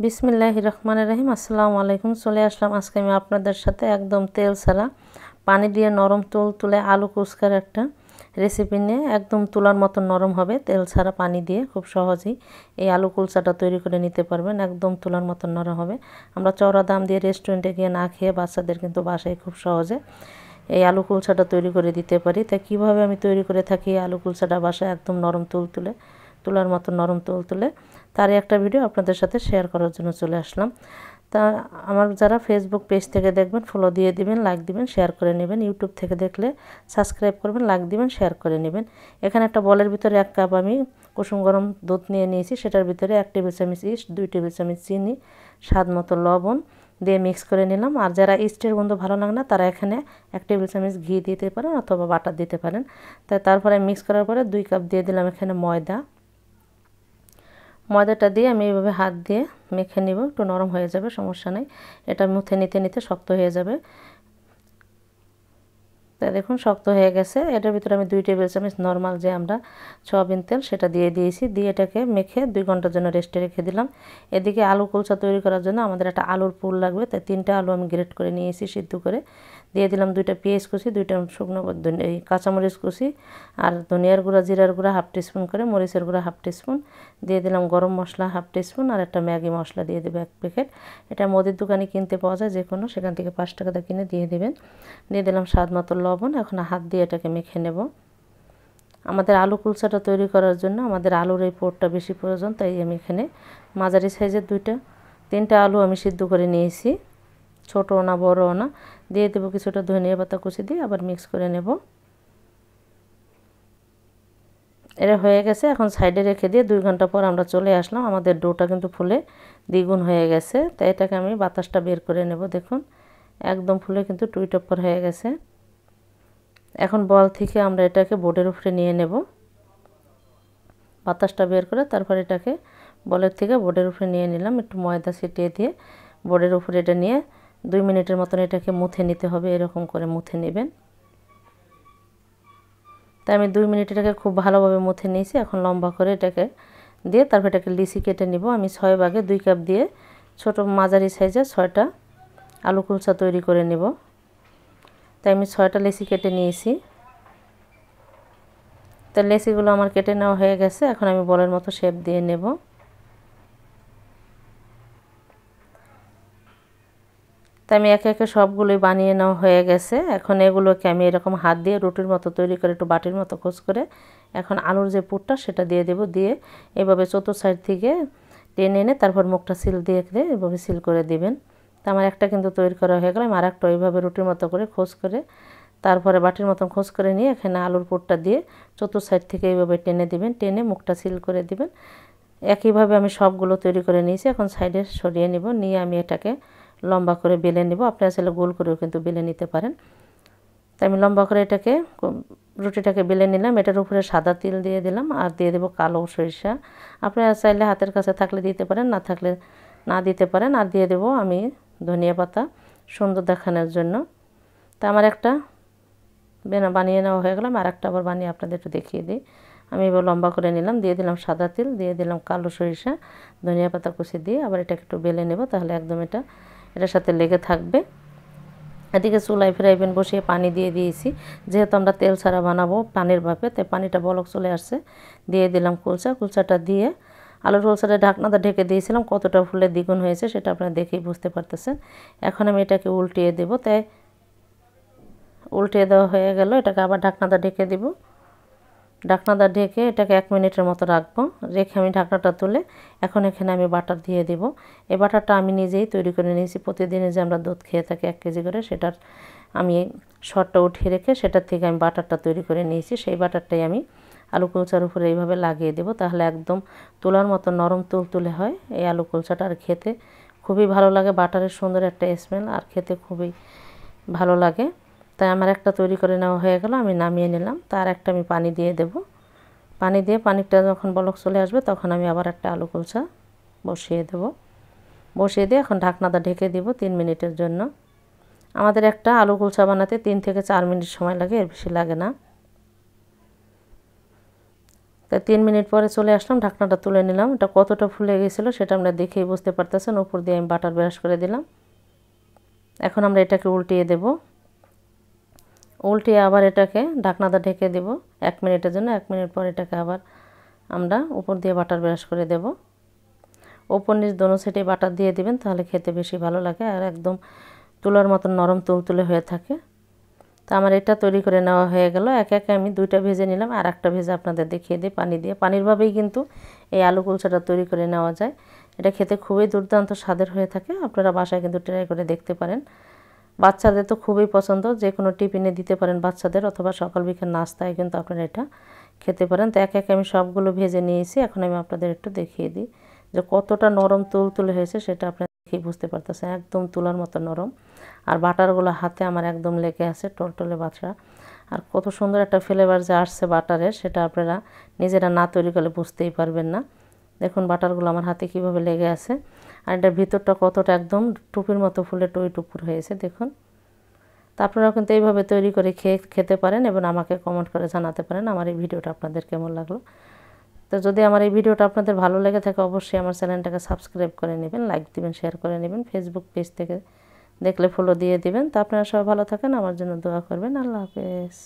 বিসমিল্লাহির রহমানির রহিম। আসসালামু আলাইকুম। চলে আসলাম আজকে আমি আপনাদের সাথে একদম তেল ছাড়া পানি দিয়ে নরম তুলে আলু কুচকার একটা রেসিপি নিয়ে। একদম তুলার মতো নরম হবে তেল ছাড়া পানি দিয়ে। খুব সহজেই এই আলু কুলচাটা তৈরি করে নিতে পারবেন। একদম তুলার মতো নরম হবে। আমরা চড়া দাম দিয়ে রেস্টুরেন্টে গিয়ে না খেয়ে বাচ্চাদের কিন্তু বাসায় খুব সহজে এই আলু কুলচাটা তৈরি করে দিতে পারি। তাই কীভাবে আমি তৈরি করে থাকি এই আলু কুলচাটা বাসায় একদম নরম তুলার মতো নরম তুলে তারই একটা ভিডিও আপনাদের সাথে শেয়ার করার জন্য চলে আসলাম। তা আমার যারা ফেসবুক পেজ থেকে দেখবেন ফলো দিয়ে দিবেন, লাইক দিবেন, শেয়ার করে নেবেন। ইউটিউব থেকে দেখলে সাবস্ক্রাইব করবেন, লাইক দিবেন, শেয়ার করে নেবেন। এখানে একটা বলের ভিতরে 1 কাপ আমি কুসুম গরম দুধ নিয়ে নিয়েছি। সেটার ভিতরে 1 টেবিল চামচ ইস্ট, 2 টেবিল চামচ চিনি, স্বাদ মতো লবণ দিয়ে মিক্স করে নিলাম। আর যারা ইস্টের গন্ধ ভালো লাগে না তারা এখানে 1 টেবিল চামচ ঘি দিতে পারেন অথবা বাটার দিতে পারেন। তারপরে মিক্স করার পরে 2 কাপ দিয়ে দিলাম এখানে ময়দাটা দিয়ে আমি এইভাবে হাত দিয়ে মেখে নিব। একটু নরম হয়ে যাবে, সমস্যা নেই। এটা মুথে নিতে শক্ত হয়ে যাবে। তাই দেখুন শক্ত হয়ে গেছে। এটার ভিতরে আমি 2 টেবিল চামচ নর্মাল যে আমরা সয়াবিন তেল সেটা দিয়ে দিয়েছি। দিয়ে এটাকে মেখে 2 ঘন্টার জন্য রেস্টে রেখে দিলাম। এদিকে আলু কুলচা তৈরি করার জন্য আমাদের একটা আলুর পুর লাগবে। তাই 3টা আলু আমি গ্রেট করে নিয়েছি সিদ্ধ করে। দিয়ে দিলাম 2টা পেঁয়াজ কুচি, 2টা শুকনো এই কাঁচামরিচ কুচি, আর ধনিয়ার গুঁড়া, জিরার গুঁড়া 1/2 টিস্পুন করে, মরিচের গুঁড়া 1/2 টিস্পুন, দিয়ে দিলাম গরম মশলা 1/2 টিস্পুন, আর একটা ম্যাগি মশলা দিয়ে দেবো 1 প্যাকেট। এটা মুদির দোকানে কিনতে পাওয়া যায়, যে কোনো সেখান থেকে 5 টাকা দিয়ে কিনে দিয়ে দেবেন। দিয়ে দিলাম স্বাদ মতো লবণ। এখন হাত দিয়ে এটাকে মেখে নেব। আমাদের আলু কুলচাটা তৈরি করার জন্য আমাদের আলুর এই পুরটা বেশি প্রয়োজন। তাই আমি এখানে মাঝারি সাইজের 3টা আলু আমি সিদ্ধ করে নিয়েছি, ছোটো না বড়ও না। দিয়ে দেবো কিছুটা ধনিয়া পাতা কুচি দিয়ে আবার মিক্স করে নেব। এটা হয়ে গেছে। এখন সাইডে রেখে দিয়ে 2 ঘন্টা পর আমরা চলে আসলাম। আমাদের ডোটা কিন্তু ফুলে দ্বিগুণ হয়ে গেছে। তাই এটাকে আমি বাতাসটা বের করে নেব। দেখুন একদম ফুলে কিন্তু টুইটপ্পর হয়ে গেছে। এখন বল থেকে আমরা এটাকে বোর্ডের উপরে নিয়ে নেব। বাতাসটা বের করে তারপর এটাকে বলের থেকে বোর্ডের উপরে নিয়ে নিলাম। একটু ময়দা ছিটিয়ে দিয়ে বোর্ডের উপরে এটা নিয়ে 2 মিনিটের মতন এটাকে মুথে নিতে হবে। এরকম করে মুথে নেবেন। তাই আমি 2 মিনিট এটাকে খুব ভালোভাবে মুথে নিয়েছি। এখন লম্বা করে এটাকে দিয়ে তারপর এটাকে লিচি কেটে নিব। আমি 6 ভাগে 2 কাপ দিয়ে ছোট মাঝারি সাইজের 6টা আলু কুলচা তৈরি করে নেব। তাই আমি 6টা লিচি কেটে নিয়েছি। তো লেচিগুলো আমার কেটে নেওয়া হয়ে গেছে। এখন আমি বলের মতো শেপ দিয়ে নেব। তাই আমি একে একে সবগুলোই বানিয়ে নেওয়া হয়ে গেছে। এখন এগুলোকে আমি এরকম হাত দিয়ে রুটির মতো তৈরি করে একটু বাটির মতো খোঁজ করে এখন আলুর যে পুরটা সেটা দিয়ে দেব। দিয়ে এভাবে চতুর্থ সাইড থেকে টেনে এনে তারপর মুখটা সিল দিয়ে এভাবে সিল করে দিবেন। তো আমার একটা কিন্তু তৈরি করা হয়ে গেল। আমি আরেকটা ওইভাবে রুটির মতো করে খোঁজ করে তারপরে বাটির মতন খোঁজ করে নিয়ে এখানে আলুর পুরটা দিয়ে চতুর্থ সাইড থেকে এইভাবে টেনে দিবেন। টেনে মুখটা সিল করে দিবেন। একইভাবে আমি সবগুলো তৈরি করে নিয়েছি। এখন সাইডে সরিয়ে নিব। নিয়ে আমি এটাকে লম্বা করে বেলে নিব। আপনারা চাইলে গোল করেও কিন্তু বেলে নিতে পারেন। তাই আমি লম্বা করে এটাকে রুটিটাকে বেলে নিলাম। এটার উপরে সাদা তিল দিয়ে দিলাম আর দিয়ে দেবো কালো সরিষা। আপনারা চাইলে হাতের কাছে থাকলে দিতে পারেন, না থাকলে না দিতে পারেন। আর দিয়ে দেবো আমি ধনিয়া পাতা সুন্দর দেখানোর জন্য। তা আমার একটা বানিয়ে নেওয়া হয়ে গেলাম। আর একটা আবার বানিয়ে আপনাদের একটু দেখিয়ে দিই। আমি এবার লম্বা করে নিলাম। দিয়ে দিলাম সাদা তিল, দিয়ে দিলাম কালো সরিষা, ধনিয়া পাতা কুচি দিয়ে আবার এটাকে একটু বেলে নেব। তাহলে একদম এটার সাথে লেগে থাকবে। এদিকে চুলায় ফ্রাই প্যান বসিয়ে পানি দিয়ে দিয়েছি। যেহেতু আমরা তেল ছাড়া বানাবো পানির ভাপে, তাই পানিটা বলক চলে আসছে। দিয়ে দিলাম কুলচাটা দিয়ে আলুর কুলচাটা ঢাকনাটা ঢেকে দিয়েছিলাম। কতটা ফুলে দ্বিগুণ হয়েছে সেটা আপনারা দেখেই বুঝতে পারতেছেন। এখন আমি এটাকে উল্টিয়ে দেব। তাই উল্টিয়ে দেওয়া হয়ে গেল। এটাকে আবার ঢাকনাটা ঢেকে দিব। ঢাকনাটা ঢেকে এটাকে 1 মিনিটের মতো রাখবো। রেখে আমি ঢাকনাটা তুলে এখন এখানে আমি বাটার দিয়ে দেব। এই বাটারটা আমি নিজেই তৈরি করে নিয়েছি। প্রতিদিনে যে আমরা দুধ খেয়ে থাকি 1 কেজি করে, সেটার আমি সরটা উঠিয়ে রেখে সেটার থেকে আমি বাটারটা তৈরি করে নিয়েছি। সেই বাটারটাই আমি আলু কুলচার উপরে এইভাবে লাগিয়ে দেব। তাহলে একদম তুলার মতো নরম তুলতুলে হয় এই আলু কুলচাটা। আর খেতে খুবই ভালো লাগে। বাটারের সুন্দর একটা স্মেল, আর খেতে খুবই ভালো লাগে। তাই আমার একটা তৈরি করে নেওয়া হয়ে গেল। আমি নামিয়ে নিলাম। তার একটা আমি পানি দিয়ে দেব। পানি দিয়ে পানিটা যখন বলক চলে আসবে তখন আমি আবার একটা আলু কুলচা বসিয়ে দেব। বসিয়ে দিয়ে এখন ঢাকনাটা ঢেকে দিব 3 মিনিটের জন্য। আমাদের একটা আলু কুলচা বানাতে 3 থেকে 4 মিনিট সময় লাগে, এর বেশি লাগে না। তাই 3 মিনিট পরে চলে আসলাম, ঢাকনাটা তুলে নিলাম। এটা কতটা ফুলে গেছিলো সেটা আমরা দেখেই বুঝতে পারতেছেন। উপর দিয়ে আমি বাটার ব্রাশ করে দিলাম। এখন আমরা এটাকে উল্টিয়ে দেব। উল্টিয়ে আবার এটাকে ঢাকনাটা ঢেকে দেব 1 মিনিটের জন্য। 1 মিনিট পর এটাকে আবার আমরা উপর দিয়ে বাটার ব্রাশ করে দেব। ওপর নিচ দোনো সাইডে বাটার দিয়ে দিবেন, তাহলে খেতে বেশি ভালো লাগে আর একদম তুলার মতো নরম তুলতুলে হয়ে থাকে। তো আমার এটা তৈরি করে নেওয়া হয়ে গেল। একে একে আমি 2টা ভেজে নিলাম, আর একটা ভেজে আপনাদের দেখিয়ে দিই পানি দিয়ে। পানিরভাবেই কিন্তু এই আলু কুলচাটা তৈরি করে নেওয়া যায়। এটা খেতে খুবই দুর্দান্ত স্বাদের হয়ে থাকে। আপনারা বাসায় কিন্তু ট্রাই করে দেখতে পারেন। বাচ্চাদের তো খুবই পছন্দ, যে কোনো টিফিনে দিতে পারেন বাচ্চাদের, অথবা সকাল বিকেল নাস্তায় কিন্তু আপনারা এটা খেতে পারেন। তো একে একে আমি সবগুলো ভেজে নিয়েছি। এখন আমি আপনাদের একটু দেখিয়ে দিই যে কতটা নরম তুলতুলে হয়েছে, সেটা আপনারা দেখেই বুঝতে পারতেছেন। একদম তুলার মতো নরম, আর বাটারগুলো হাতে আমার একদম লেগে আছে টলটলে বাটা। আর কত সুন্দর একটা ফ্লেভার যে আসছে বাটারের, সেটা আপনারা নিজেরা না তৈরি করলে বুঝতেই পারবেন না। দেখুন বাটারগুলো আমার হাতে কিভাবে লেগে আছে, আর এটার ভিতরটা কতটা একদম টুপির মতো ফুলে টই টুপুর হয়েছে দেখুন। তা আপনারাও কিন্তু এইভাবে তৈরি করে খেতে পারেন এবং আমাকে কমেন্ট করে জানাতে পারেন আমার এই ভিডিওটা আপনাদের কেমন লাগলো। তো যদি আমার এই ভিডিওটা আপনাদের ভালো লেগে থাকে, অবশ্যই আমার চ্যানেলটাকে সাবস্ক্রাইব করে নেবেন, লাইক দিবেন, শেয়ার করে নেবেন। ফেসবুক পেজ থেকে দেখলে ফলো দিয়ে দিবেন। তো আপনারা সবাই ভালো থাকেন, আমার জন্য দোয়া করবেন। আল্লাহ হাফেজ।